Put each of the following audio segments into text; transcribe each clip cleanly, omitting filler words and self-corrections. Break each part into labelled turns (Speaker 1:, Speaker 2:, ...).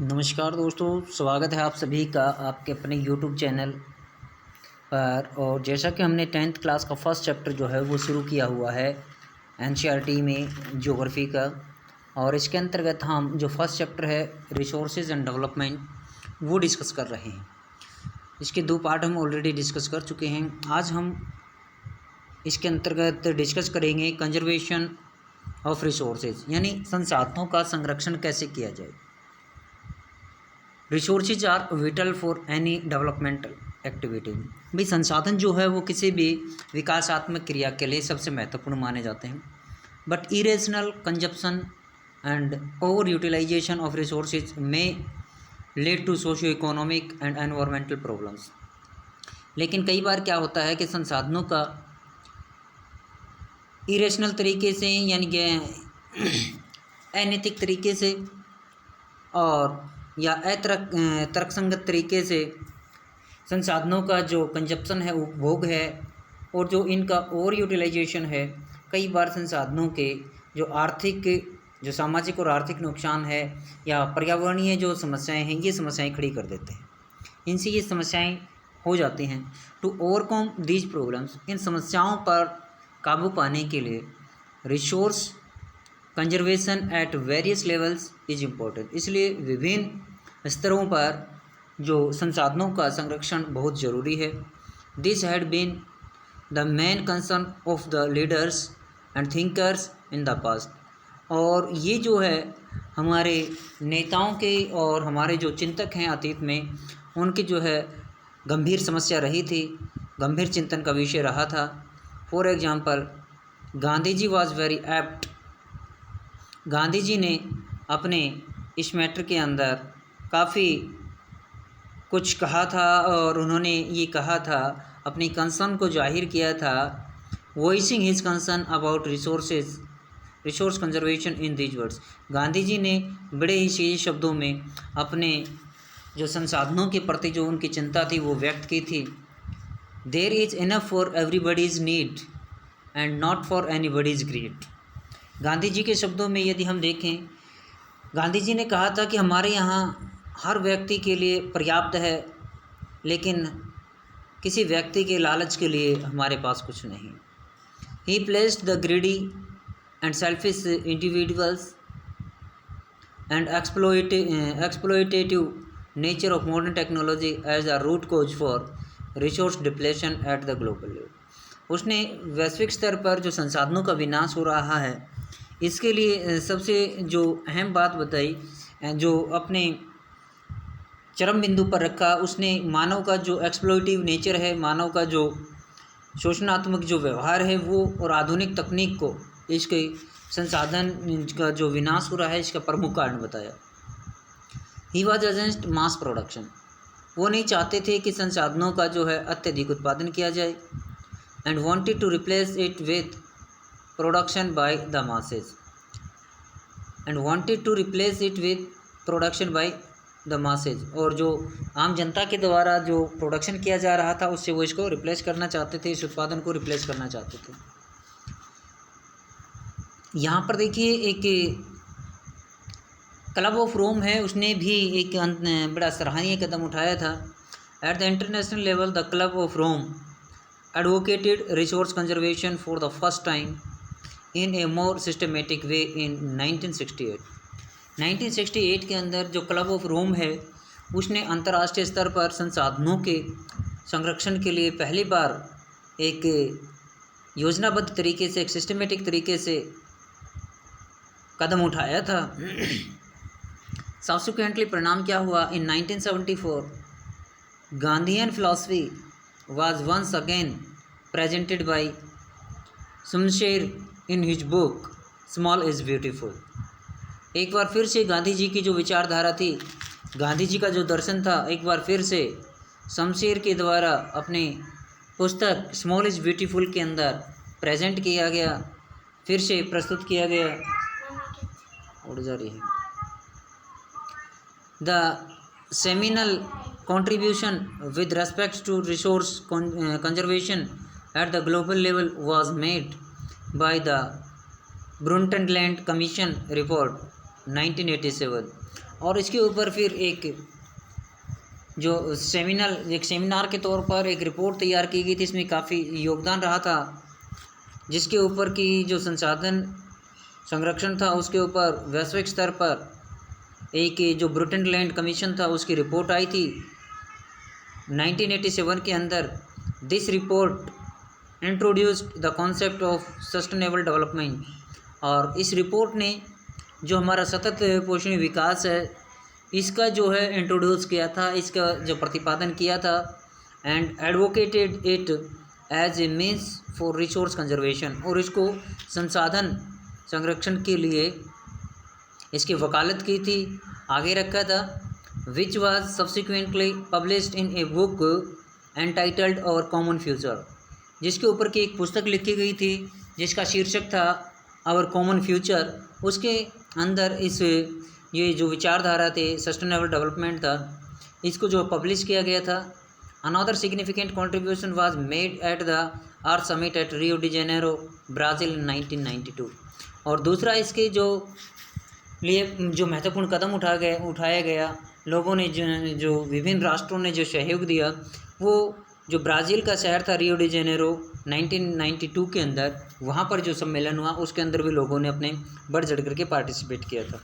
Speaker 1: नमस्कार दोस्तों, स्वागत है आप सभी का आपके अपने यूट्यूब चैनल पर। और जैसा कि हमने 10th क्लास का फर्स्ट चैप्टर जो है वो शुरू किया हुआ है एनसीईआरटी में ज्योग्राफी का। और इसके अंतर्गत हम जो फर्स्ट चैप्टर है रिसोर्सेज एंड डेवलपमेंट वो डिस्कस कर रहे हैं। इसके 2 पार्ट हम ऑलरेडी डिस्कस कर चुके हैं। आज हम इसके अंतर्गत डिस्कस करेंगे कंजर्वेशन ऑफ रिसोर्सेज, यानी संसाधनों का संरक्षण कैसे किया जाए। Resources are vital for any developmental activity. भाई संसाधन जो है वो किसी भी विकासात्मक क्रिया के लिए सबसे महत्वपूर्ण माने जाते हैं। But irrational consumption and over utilisation of resources में lead to socio economic and environmental problems. लेकिन कई बार क्या होता है कि संसाधनों का इरेशनल तरीके से यानी कि अनैतिक तरीके से और या तर्कसंगत तरीके से संसाधनों का जो कंजप्शन है, उपभोग है, और जो इनका ओवर यूटिलाइजेशन है, कई बार संसाधनों के जो सामाजिक और आर्थिक नुकसान है या पर्यावरणीय जो समस्याएं हैं, ये समस्याएं खड़ी कर देते हैं। इनसे ये समस्याएं हो जाती हैं। टू ओवरकम दीज प्रॉब्लम्स, इन समस्याओं पर काबू पाने के लिए resource conservation at various levels is important. इसलिए विभिन्न स्तरों पर जो संसाधनों का संरक्षण बहुत ज़रूरी है। This had been the main concern of the leaders and thinkers in the past. और ये जो है हमारे नेताओं के और हमारे जो चिंतक हैं अतीत में, उनकी जो है गंभीर समस्या रही थी, गंभीर चिंतन का विषय रहा था। For example, Gandhi ji was very apt. Gandhi ji ने अपने इस मैटर के अंदर काफ़ी कुछ कहा था, और उन्होंने ये कहा था, अपनी कंसर्न को जाहिर किया था, voicing his concern about resource conservation in these words. Gandhi ji ने बड़े ही सीधे शब्दों में अपने जो संसाधनों के प्रति जो उनकी चिंता थी वो व्यक्त की थी। There is enough for everybody's need and not for anybody's greed. Gandhi ji के शब्दों में यदि हम देखें, गांधी जी ने कहा था कि हमारे यहाँ हर व्यक्ति के लिए पर्याप्त है, लेकिन किसी व्यक्ति के लालच के लिए हमारे पास कुछ नहीं। He placed the greedy and selfish individuals and exploitative nature of modern technology as a root cause for resource depletion at the global level. उसने वैश्विक स्तर पर जो संसाधनों का विनाश हो रहा है, इसके लिए सबसे जो अहम बात बताई, जो अपने चरम बिंदु पर रखा, उसने मानव का जो एक्सप्लोइटिव नेचर है, मानव का जो शोषणात्मक जो व्यवहार है वो, और आधुनिक तकनीक को इसके संसाधन का जो विनाश हो रहा है इसका प्रमुख कारण बताया। He was against mass production. वो नहीं चाहते थे कि संसाधनों का जो है अत्यधिक उत्पादन किया जाए, and wanted to replace it with production by the masses और जो आम जनता के द्वारा जो प्रोडक्शन किया जा रहा था उससे वो इसको रिप्लेस करना चाहते थे, इस उत्पादन को रिप्लेस करना चाहते थे। यहाँ पर देखिए एक क्लब ऑफ रोम है, उसने भी एक बड़ा सराहनीय कदम उठाया था। At the international level the club of Rome advocated resource conservation for the first time in a more systematic way in 1968। 1968 के अंदर जो क्लब ऑफ रोम है उसने अंतर्राष्ट्रीय स्तर पर संसाधनों के संरक्षण के लिए पहली बार एक योजनाबद्ध तरीके से, एक सिस्टमेटिक तरीके से कदम उठाया था। सब्सिक्वेंटली परिणाम क्या हुआ? इन 1974 Gandhian philosophy was once again presented by Shamsher in his book Small is Beautiful। एक बार फिर से गांधी जी की जो विचारधारा थी, गांधी जी का जो दर्शन था, एक बार फिर से शमशेर के द्वारा अपनी पुस्तक स्मॉल इज़ ब्यूटीफुल के अंदर प्रेजेंट किया गया, फिर से प्रस्तुत किया गया। उड़ जा रही है। The seminal contribution with respect to resource conservation at the global level was made by the Brundtland Commission report 1987। और इसके ऊपर फिर एक सेमिनार के तौर पर एक रिपोर्ट तैयार की गई थी। इसमें काफ़ी योगदान रहा था, जिसके ऊपर की जो संसाधन संरक्षण था उसके ऊपर वैश्विक स्तर पर एक जो ब्रुटेन लैंड कमीशन था उसकी रिपोर्ट आई थी 1987 के अंदर। This report introduced the concept of sustainable development, और इस रिपोर्ट ने जो हमारा सतत पोषणीय विकास है इसका जो है इंट्रोड्यूस किया था, इसका जो प्रतिपादन किया था, and advocated it as a means for resource conservation, और इसको संसाधन संरक्षण के लिए इसकी वकालत की थी, आगे रखा था। Which was subsequently published in a book entitled our common future, जिसके ऊपर की एक पुस्तक लिखी गई थी जिसका शीर्षक था आवर कॉमन फ्यूचर। उसके अंदर इस ये जो विचारधारा थे सस्टेनेबल डेवलपमेंट था, इसको जो पब्लिश किया गया था। Another significant contribution was made at the earth summit at Rio de Janeiro Brazil in 1992, और दूसरा इसके जो लिए जो महत्वपूर्ण कदम उठाया गया लोगों ने, जो विभिन्न राष्ट्रों ने जो सहयोग दिया, वो जो ब्राज़ील का शहर था रियो डी जेनेरो 1992 के अंदर, वहाँ पर जो सम्मेलन हुआ उसके अंदर भी लोगों ने अपने बढ़ चढ़ करके पार्टिसिपेट किया था।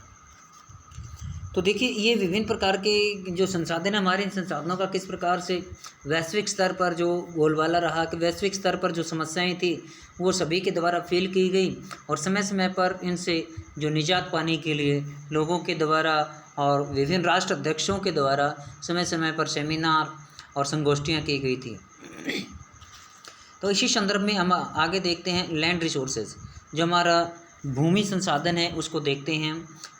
Speaker 1: तो देखिए ये विभिन्न प्रकार के जो संसाधन हमारे, इन संसाधनों का किस प्रकार से वैश्विक स्तर पर जो बोलबाला रहा, कि वैश्विक स्तर पर जो समस्याएं थी वो सभी के द्वारा फील की गई, और समय समय पर इनसे जो निजात पाने के लिए लोगों के द्वारा और विभिन्न राष्ट्र अध्यक्षों के द्वारा समय समय पर सेमिनार और संगोष्ठियाँ की गई थी। तो इसी संदर्भ में हम आगे देखते हैं लैंड रिसोर्सेज, जो हमारा भूमि संसाधन है उसको देखते हैं।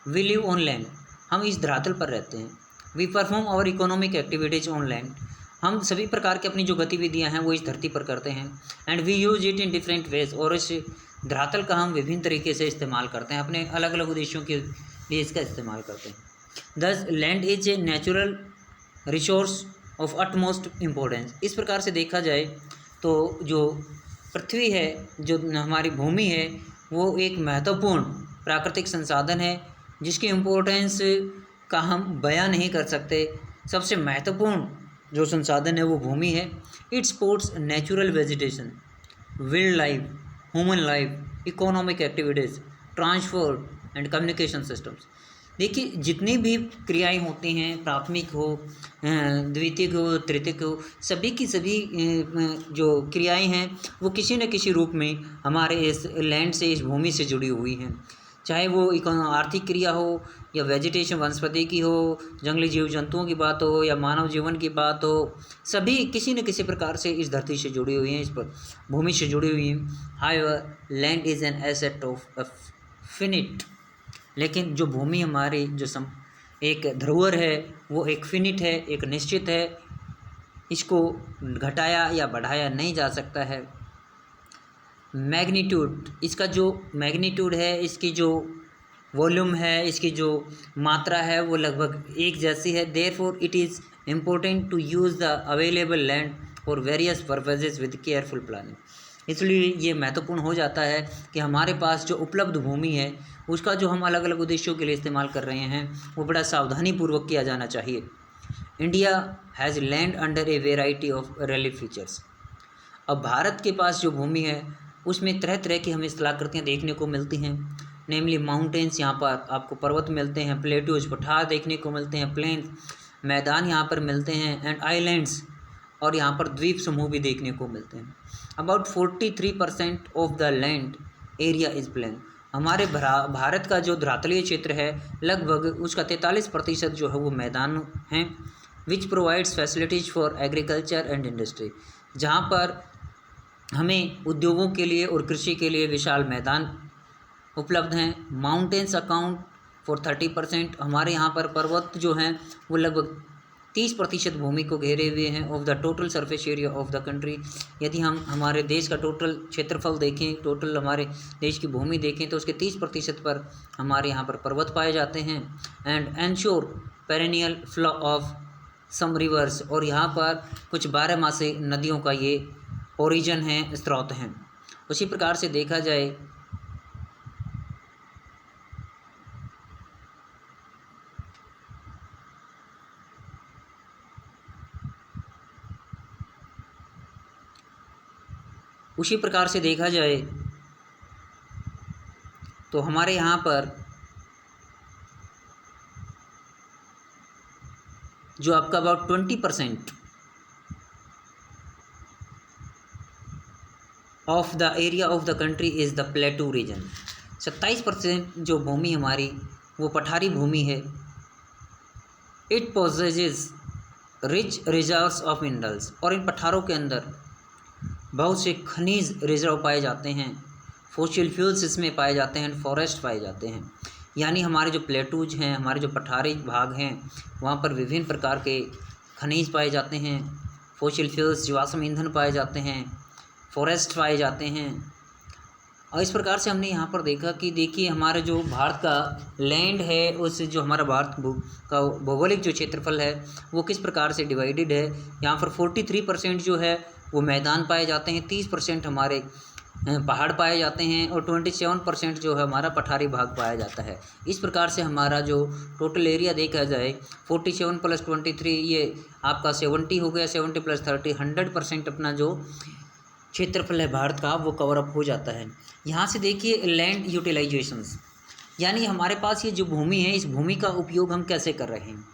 Speaker 1: वी लिव ऑन लैंड, हम इस धरातल पर रहते हैं। We perform our economic activities on land, हम सभी प्रकार की अपनी जो गतिविधियां हैं वो इस धरती पर करते हैं। And we use it in different ways, और इस धरातल का हम विभिन्न तरीके से इस्तेमाल करते हैं, अपने अलग अलग उद्देश्यों के लिए इसका इस्तेमाल करते हैं। दस land is a natural resource of utmost importance, इस प्रकार से देखा जाए तो जो पृथ्वी है, जो हमारी भूमि है, वो एक महत्वपूर्ण प्राकृतिक संसाधन है जिसकी इम्पोर्टेंस का हम बयां नहीं कर सकते। सबसे महत्वपूर्ण जो संसाधन है वो भूमि है। It supports natural vegetation, wild life, human life, economic activities, transport and communication systems. देखिए जितनी भी क्रियाएं होती हैं, प्राथमिक हो, द्वितीयक हो, तृतीयक हो, सभी की सभी जो क्रियाएं हैं वो किसी न किसी रूप में हमारे इस लैंड से, इस भूमि से जुड़ी हुई हैं। चाहे वो आर्थिक क्रिया हो या वेजिटेशन वनस्पति की हो, जंगली जीव जंतुओं की बात हो या मानव जीवन की बात हो, सभी किसी न किसी प्रकार से इस धरती से जुड़ी हुई हैं, इस पर भूमि से जुड़ी हुई हैं। However land is an asset of finite, लेकिन जो भूमि हमारी जो एक धरोहर है वो एक फिनिट है, एक निश्चित है, इसको घटाया या बढ़ाया नहीं जा सकता है। मैग्नीट्यूड, इसका जो मैग्नीट्यूड है, इसकी जो वॉल्यूम है, इसकी जो मात्रा है वो लगभग एक जैसी है। Therefore it is important to use the available land for various purposes with careful planning, इसलिए ये महत्वपूर्ण हो जाता है कि हमारे पास जो उपलब्ध भूमि है उसका जो हम अलग अलग उद्देश्यों के लिए इस्तेमाल कर रहे हैं वो बड़ा सावधानीपूर्वक किया जाना चाहिए। India has land under a variety of relief features, अब भारत के पास जो भूमि है उसमें तरह तरह की हमें स्थलाकृतियाँ देखने को मिलती हैं। नेमली माउंटेन्स, यहाँ पर आपको पर्वत मिलते हैं, प्लेटूज, पठार देखने को मिलते हैं, प्लेन्स, मैदान यहाँ पर मिलते हैं, एंड आइलैंड्स, और यहाँ पर द्वीप समूह भी देखने को मिलते हैं। About 43% of the land area is plain, हमारे भारत का जो धरातलीय क्षेत्र है लगभग उसका 43% जो है वो मैदान हैं। Which provides facilities for agriculture and industry, जहाँ पर हमें उद्योगों के लिए और कृषि के लिए विशाल मैदान उपलब्ध हैं। माउंटेन्स अकाउंट फॉर 30%, हमारे यहाँ पर पर्वत जो हैं वो लगभग 30% भूमि को घेरे हुए हैं of the total surface area of the country. यदि हम हमारे देश का टोटल क्षेत्रफल देखें, टोटल हमारे देश की भूमि देखें तो उसके 30% पर हमारे यहाँ पर पर्वत पाए जाते हैं। And ensure perennial flow of some rivers, और यहाँ पर कुछ 12 मासी नदियों का ये ओरिजिन है, स्रोत हैं। उसी प्रकार से देखा जाए उसी प्रकार से देखा जाए तो हमारे यहाँ पर जो आपका about 20% of the area of the country is the plateau region. 27% जो भूमि हमारी वो पठारी भूमि है। It possesses rich reserves of minerals, और इन पठारों के अंदर बहुत से खनिज रिजर्व पाए जाते हैं, फॉसिल फ्यूल्स इसमें पाए जाते हैं, फॉरेस्ट पाए जाते हैं। यानी हमारे जो प्लेटूज हैं, हमारे जो पठारी भाग हैं, वहाँ पर विभिन्न प्रकार के खनिज पाए जाते हैं, फॉसिल फ्यूल्स जीवाश्म ईंधन पाए जाते हैं, फॉरेस्ट पाए जाते हैं। और इस प्रकार से हमने यहाँ पर देखा कि देखिए हमारा जो भारत का लैंड है, उस जो हमारा भारत का भौगोलिक जो क्षेत्रफल है वो किस प्रकार से डिवाइडेड है। यहाँ पर 43% जो है वो मैदान पाए जाते हैं, 30% हमारे पहाड़ पाए जाते हैं, और 27% जो है हमारा पठारी भाग पाया जाता है। इस प्रकार से हमारा जो टोटल एरिया देखा जाए 47 + 23 ये आपका 70 हो गया, 70 + 30 100% अपना जो क्षेत्रफल है भारत का वो कवर अप हो जाता है। यहाँ से देखिए लैंड यूटिलाइजेशंस, यानी हमारे पास ये जो भूमि है इस भूमि का उपयोग हम कैसे कर रहे हैं।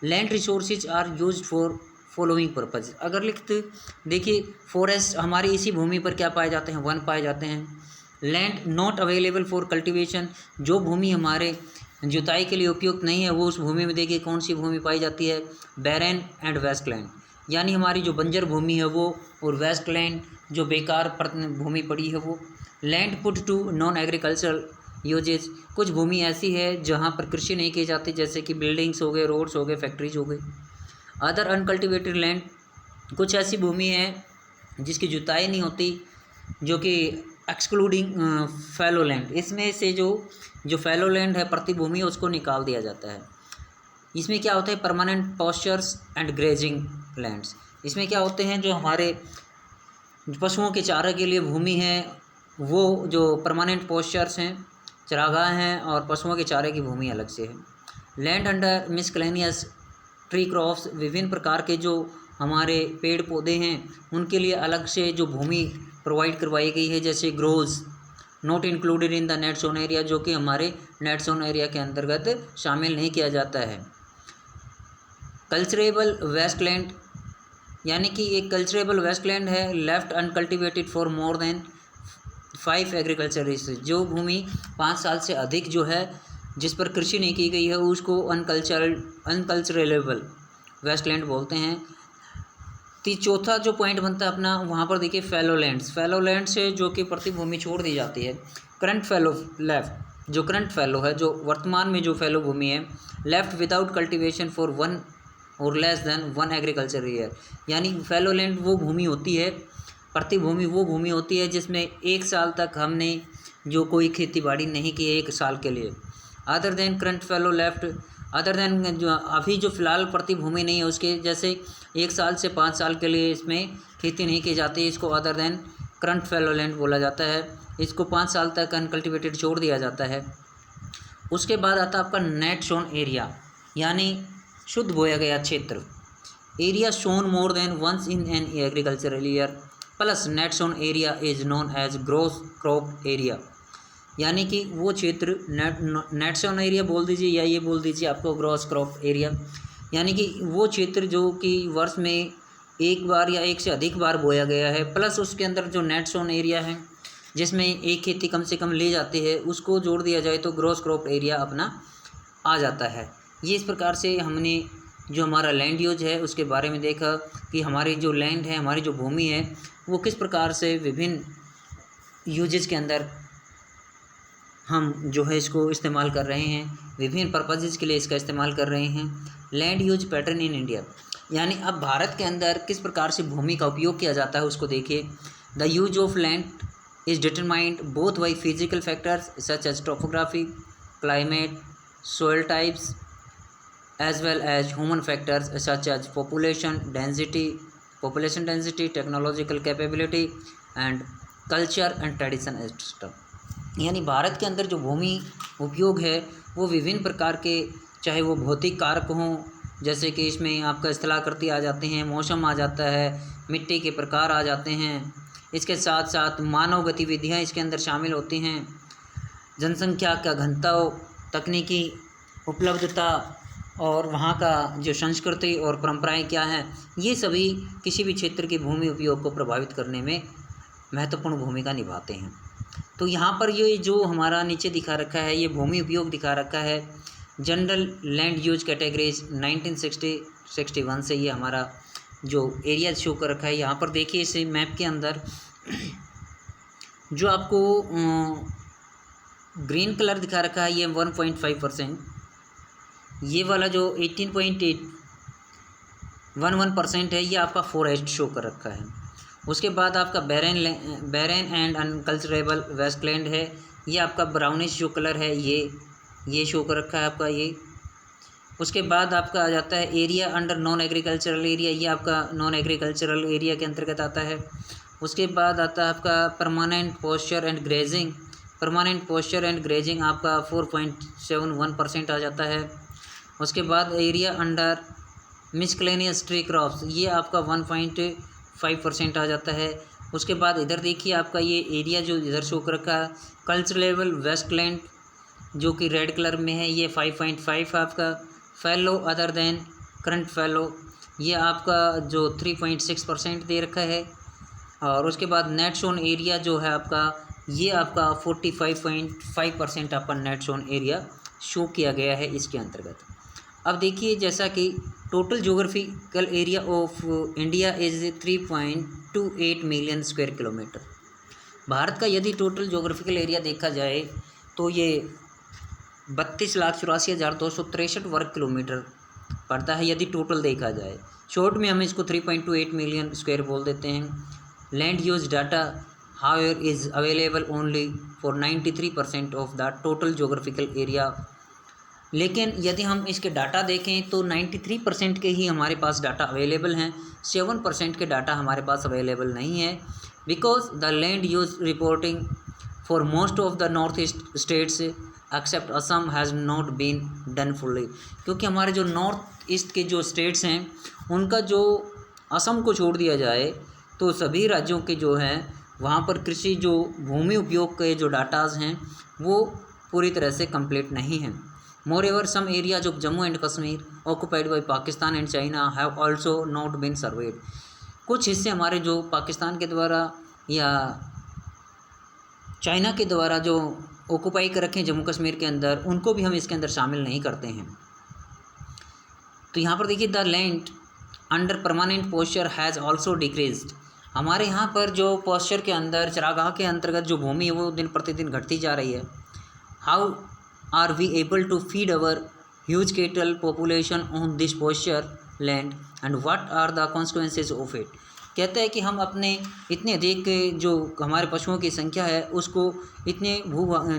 Speaker 1: Land resources are used for following purpose. अगर लिखते देखिए फॉरेस्ट हमारी इसी भूमि पर क्या पाए जाते हैं, वन पाए जाते हैं। Land not available for cultivation, जो भूमि हमारे जुताई के लिए उपयुक्त नहीं है वो उस भूमि में देखिए कौन सी भूमि पाई जाती है, बैरन एंड वेस्टलैंड, यानी हमारी जो बंजर भूमि है वो, और वेस्टलैंड जो बेकार भूमि पड़ी है वो। Land put to non agricultural uses, कुछ भूमि ऐसी है जहाँ पर कृषि नहीं की जाती, जैसे कि बिल्डिंग्स हो गए, रोड्स हो गए, फैक्ट्रीज हो गई। अदर अनकल्टिवेटेड लैंड, कुछ ऐसी भूमि है जिसकी जुताई नहीं होती, जो कि एक्सक्लूडिंग फैलो लैंड, इसमें से जो फैलो लैंड है प्रतिभूमि उसको निकाल दिया जाता है। इसमें क्या होता है, permanent postures and grazing lands, इसमें क्या होते हैं जो हमारे पशुओं के चारे के लिए भूमि है वो जो परमानेंट पॉस्चर्स हैं, चरागाह हैं, और पशुओं के चारे की भूमि अलग से है। लैंड अंडर मिसक्लेनियस ट्री क्रॉप्स, विभिन्न प्रकार के जो हमारे पेड़ पौधे हैं उनके लिए अलग से जो भूमि प्रोवाइड करवाई गई है, जैसे grows not included in the net zone area, जो कि हमारे नेट जोन एरिया के अंतर्गत शामिल नहीं किया जाता है। कल्चरेबल वेस्टलैंड, यानी कि एक कल्चरेबल वेस्टलैंड है left uncultivated for more than 5 agriculture years, जो भूमि 5 साल से अधिक जो है जिस पर कृषि नहीं की गई है उसको अनकल्चरेबल वेस्टलैंड बोलते हैं। चौथा जो पॉइंट बनता है अपना, वहाँ पर देखिए फैलो लैंड्स, फैलो लैंड से जो कि प्रतिभूमि छोड़ दी जाती है। करंट फैलो लेफ्ट, जो करंट फैलो है, जो वर्तमान में जो फैलो भूमि है, लेफ्ट विदाउट कल्टीवेशन फॉर 1 और लेस देन 1 एग्रीकल्चर ईयर, यानी फैलो लैंड वो भूमि होती है, प्रतिभूमि वो भूमि होती है जिसमें 1 साल तक हमने जो कोई खेती बाड़ी नहीं की है 1 साल के लिए। Other than current fallow left, other than जो अभी जो फ़िलहाल प्रतिभूमि नहीं है उसके, जैसे 1 साल से 5 साल के लिए इसमें खेती नहीं की जाती, इसको other than current fallow land बोला जाता है। इसको 5 साल तक अनकल्टिवेटेड छोड़ दिया जाता है। उसके बाद आता है आपका नेट सोन एरिया, यानी शुद्ध बोया गया क्षेत्र। Area sown more than once in an agricultural year plus net sown area is known as gross crop area, यानी कि वो क्षेत्र नेट सोन एरिया बोल दीजिए या ये बोल दीजिए आपको ग्रॉस क्रॉप एरिया, यानी कि वो क्षेत्र जो कि वर्ष में 1 बार या 1 से अधिक बार बोया गया है, प्लस उसके अंदर जो नेट सोन एरिया है जिसमें एक खेती कम से कम ली जाती है उसको जोड़ दिया जाए तो ग्रॉस क्रॉप एरिया अपना आ जाता है। ये इस प्रकार से हमने जो हमारा लैंड यूज है उसके बारे में देखा कि हमारी जो लैंड है, हमारी जो भूमि है वो किस प्रकार से विभिन्न यूजेस के अंदर हम जो है इसको इस्तेमाल कर रहे हैं, विभिन्न पर्पजेज़ के लिए इसका इस्तेमाल कर रहे हैं। Land use pattern in India, यानी अब भारत के अंदर किस प्रकार से भूमि का उपयोग किया जाता है उसको देखिए। The use of land is determined both by physical factors such as topography, climate, soil types, as well as human factors such as population density, technological capability and culture and tradition etc. यानी भारत के अंदर जो भूमि उपयोग है वो विभिन्न प्रकार के, चाहे वो भौतिक कारक हों, जैसे कि इसमें आपका स्थलाकृति आ जाते हैं, मौसम आ जाता है, मिट्टी के प्रकार आ जाते हैं, इसके साथ साथ मानव गतिविधियाँ इसके अंदर शामिल होती हैं, जनसंख्या का घनत्व, तकनीकी उपलब्धता और वहाँ का जो संस्कृति और परंपराएं क्या हैं, ये सभी किसी भी क्षेत्र के भूमि उपयोग को प्रभावित करने में महत्वपूर्ण भूमिका निभाते हैं। तो यहाँ पर ये जो हमारा नीचे दिखा रखा है, ये भूमि उपयोग दिखा रखा है जनरल लैंड यूज कैटेगरीज 1961 से। ये हमारा जो एरिया शो कर रखा है, यहाँ पर देखिए इस मैप के अंदर जो आपको ग्रीन कलर दिखा रखा है, ये 1.5%, ये वाला जो 18.11% है, ये आपका फॉरेस्ट शो कर रखा है। उसके बाद आपका बैरन एंड अनकल्चरेबल वेस्टलैंड है, ये आपका ब्राउनिश जो कलर है ये शो कर रखा है आपका ये। उसके बाद आपका आ जाता है area under non agricultural area, ये आपका नॉन एग्रीकल्चरल एरिया के अंतर्गत आता है। उसके बाद आता है आपका permanent posture and grazing, permanent posture and grazing आपका 4.71% आ जाता है। उसके बाद एरिया अंडर मिसक्लेनियस ट्री क्रॉप्स, ये आपका 1.5% आ जाता है। उसके बाद इधर देखिए आपका ये एरिया जो इधर शो कर रखा है कल्चरल वेस्टलैंड, जो कि रेड कलर में है, ये 5.5 आपका। फैलो अदर देन करंट फैलो, ये आपका जो 3.6% दे रखा है। और उसके बाद नेट शोन एरिया जो है आपका, ये आपका 45.5% आपका नेट शोन एरिया शो किया गया है इसके अंतर्गत। अब देखिए जैसा कि total geographical area of India is 3.28 million square kilometre. Bharat का यदि टोटल ज्योग्राफिकल एरिया देखा जाए तो ये 32,84,263 वर्ग किलोमीटर पड़ता है यदि टोटल देखा जाए। शॉर्ट में हम इसको 3.28 मिलियन स्क्वायर बोल देते हैं। Land use data however is available only for 93% of the total geographical area. लेकिन यदि हम इसके डाटा देखें तो 93% के ही हमारे पास डाटा अवेलेबल हैं, 7% के डाटा हमारे पास अवेलेबल नहीं है। Because the land use reporting for most of the north east states except Assam has not been done fully, क्योंकि हमारे जो नॉर्थ ईस्ट के जो स्टेट्स हैं उनका जो असम को छोड़ दिया जाए तो सभी राज्यों के जो हैं वहाँ पर कृषि जो भूमि उपयोग के जो डाटाज हैं वो पूरी तरह से कंप्लीट नहीं हैं। Moreover some areas of Jammu and Kashmir occupied by Pakistan and China have also not been surveyed. कुछ हिस्से हमारे जो पाकिस्तान के द्वारा या चाइना के द्वारा जो ऑक्यूपाई कर रखे हैं जम्मू कश्मीर के अंदर, उनको भी हम इसके अंदर शामिल नहीं करते हैं। तो यहाँ पर देखिए the land under permanent posture has also decreased. हमारे यहाँ पर जो पोस्चर के अंदर चरागाह के अंतर्गत जो भूमि है वो दिन प्रतिदिन घटती जा रही है। How are we able to feed our huge cattle population on this pasture land and what are the consequences of it. कहता है कि हम अपने इतने अधिक जो हमारे पशुओं की संख्या है उसको इतने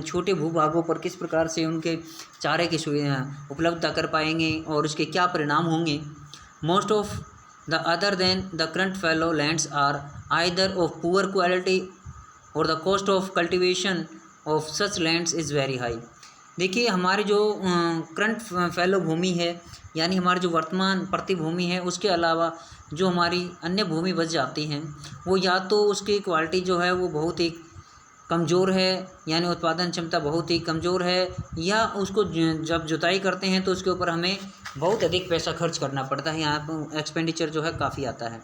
Speaker 1: छोटे भूभागों पर किस प्रकार से उनके चारे की उपलब्धता कर पाएंगे और उसके क्या परिणाम होंगे। Most of the other than the current fallow lands are either of poor quality और the cost of cultivation of such lands is very high. देखिए हमारी जो करंट फैलो भूमि है यानी हमारी जो वर्तमान प्रतिभूमि है, उसके अलावा जो हमारी अन्य भूमि बच जाती हैं वो या तो उसकी क्वालिटी जो है वो बहुत ही कमज़ोर है यानी उत्पादन क्षमता बहुत ही कमज़ोर है, या उसको जब जुताई करते हैं तो उसके ऊपर हमें बहुत अधिक पैसा खर्च करना पड़ता है, यहाँ पर एक्सपेंडिचर जो है काफ़ी आता है।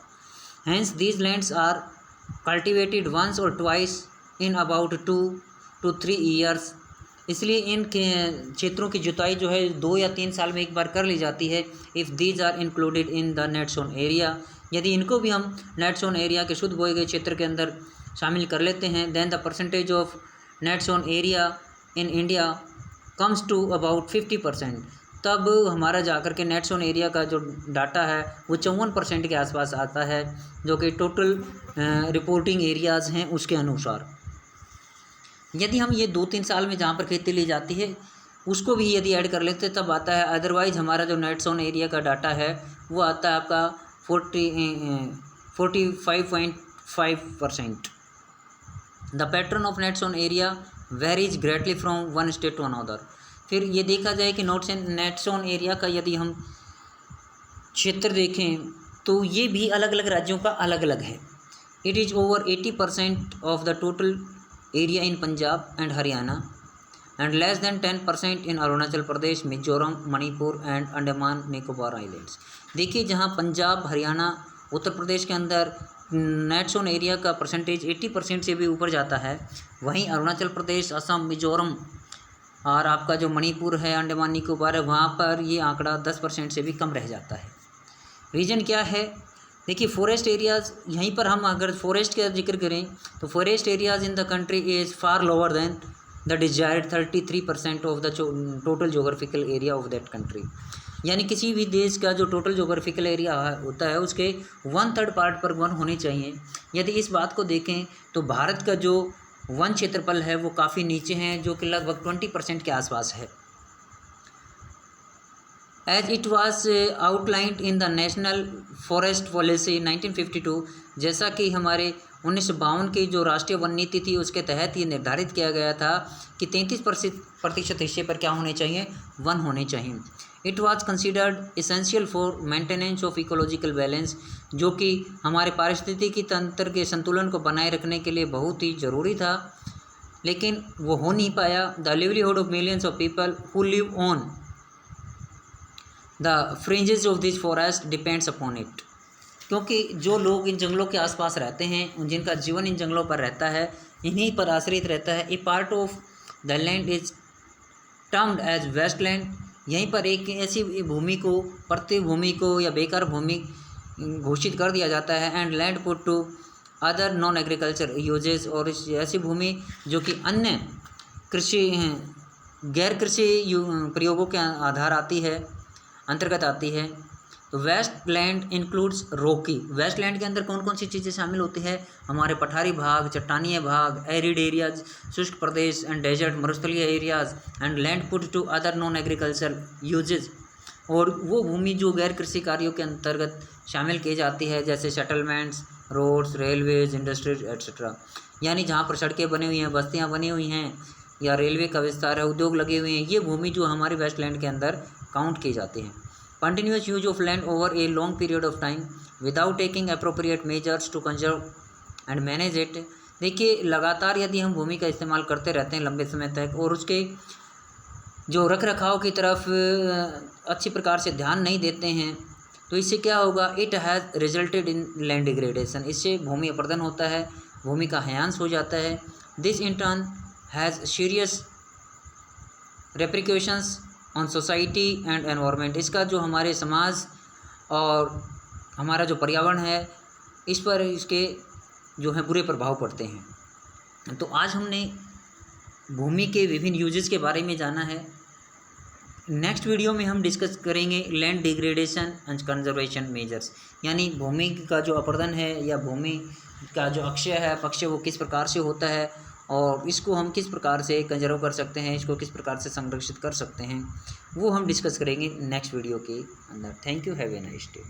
Speaker 1: Hence these lands are cultivated once और twice in about 2 to 3 years. इसलिए इन क्षेत्रों की जुताई जो है 2 या 3 साल में एक बार कर ली जाती है। If these are included in the net sown area, यदि इनको भी हम नेट सोन एरिया के शुद्ध बोए गए क्षेत्र के अंदर शामिल कर लेते हैं, then the percentage of net sown area in India comes to about 50%। तब हमारा जाकर के नेट सोन एरिया का जो डाटा है वो 54% के आसपास आता है, जो कि टोटल रिपोर्टिंग एरियाज़ हैं उसके अनुसार। यदि हम ये 2-3 साल में जहाँ पर खेती ली जाती है उसको भी यदि ऐड कर लेते तब आता है। अदरवाइज़ हमारा जो नेट सोन एरिया का डाटा है वो आता है आपका 45.5%। The pattern of net sown area varies greatly from one state to another. फिर ये देखा जाए कि नेट सोन एरिया का यदि हम क्षेत्र देखें तो ये भी अलग अलग राज्यों का अलग अलग है। It is over 80% of the total area in Punjab and Haryana, and less than 10% in Arunachal Pradesh, Mizoram, Manipur and Andaman Nicobar Islands. देखिए जहाँ पंजाब, हरियाणा, उत्तर प्रदेश के अंदर नेट जोन एरिया का परसेंटेज 80% से भी ऊपर जाता है, वहीं अरुणाचल प्रदेश, असम, मिजोरम और आपका जो मणिपुर है, अंडमान निकोबार है, वहाँ पर ये आंकड़ा 10% से भी कम रह जाता है। रीज़न क्या है? देखिए फॉरेस्ट एरियाज़, यहीं पर हम अगर फॉरेस्ट का जिक्र करें तो forest areas in the country is far lower than the desired 33% of the total geographical area of that country. यानी किसी भी देश का जो टोटल जोग्राफिकल एरिया होता है उसके 1/3 पार्ट पर वन होने चाहिए। यदि इस बात को देखें तो भारत का जो वन क्षेत्रफल है वो काफ़ी नीचे हैं, जो कि लगभग 20% के आसपास है। As it was outlined in the national forest policy 1952, जैसा कि हमारे 1952 की जो राष्ट्रीय वन नीति थी उसके तहत ये निर्धारित किया गया था कि 33% हिस्से पर क्या होने चाहिए? वन होने चाहिए। It was considered essential for maintenance of ecological balance, जो कि हमारे पारिस्थितिकी तंत्र के संतुलन को बनाए रखने के लिए बहुत ही ज़रूरी था, लेकिन वो हो नहीं पाया। The livelihood of millions of people who live on the fringes of this forest depends upon it, क्योंकि जो लोग इन जंगलों के आसपास रहते हैं, जिनका जीवन इन जंगलों पर रहता है, इन्हीं पर आश्रित रहता है। A part of the land is termed as wasteland. यहीं पर एक ऐसी भूमि को, प्रति भूमि को या बेकार भूमि घोषित कर दिया जाता है, and land put to other non agriculture uses, और इस ऐसी भूमि जो कि अन्य कृषि गैर कृषि प्रयोगों के आधार आती है, अंतर्गत आती है। तो waste land includes rocky. Waste land के अंदर कौन कौन सी चीज़ें शामिल होती है? हमारे पठारी भाग, चट्टानीय भाग, एरिड एरियाज, शुष्क प्रदेश एंड डेजर्ट, मरुस्थलीय areas, and land put to other non agriculture uses, और वो भूमि जो गैर कृषि कार्यों के अंतर्गत शामिल की जाती है, जैसे settlements, roads, railways, industries etcetera. यानी जहाँ पर सड़कें बनी हुई हैं, बस्तियाँ बनी हुई हैं, या रेलवे का विस्तार है, उद्योग लगे हुए हैं, ये भूमि जो हमारे वेस्ट लैंड के अंदर काउंट की जाती हैं। Continuous use of land over a long period of time without taking appropriate measures to conserve and manage it. देखिए लगातार यदि हम भूमि का इस्तेमाल करते रहते हैं लंबे समय तक, और उसके जो रख रखाव की तरफ अच्छी प्रकार से ध्यान नहीं देते हैं, तो इससे क्या होगा? It has resulted in land degradation. इससे भूमि अपरदन होता है, भूमि का ह्रास हो जाता है। This in turn has serious repercussions on society and environment. इसका जो हमारे समाज और हमारा जो पर्यावरण है, इस पर इसके जो है बुरे प्रभाव पड़ते हैं। तो आज हमने भूमि के विभिन्न यूजेस के बारे में जाना है। नेक्स्ट वीडियो में हम डिस्कस करेंगे land degradation and conservation measures, यानी भूमि का जो अपरदन है या भूमि का जो अक्षय है, अपक्षय, वो किस प्रकार से होता है और इसको हम किस प्रकार से कंजर्व कर सकते हैं, इसको किस प्रकार से संरक्षित कर सकते हैं, वो हम डिस्कस करेंगे नेक्स्ट वीडियो के अंदर। Thank you, have a nice day.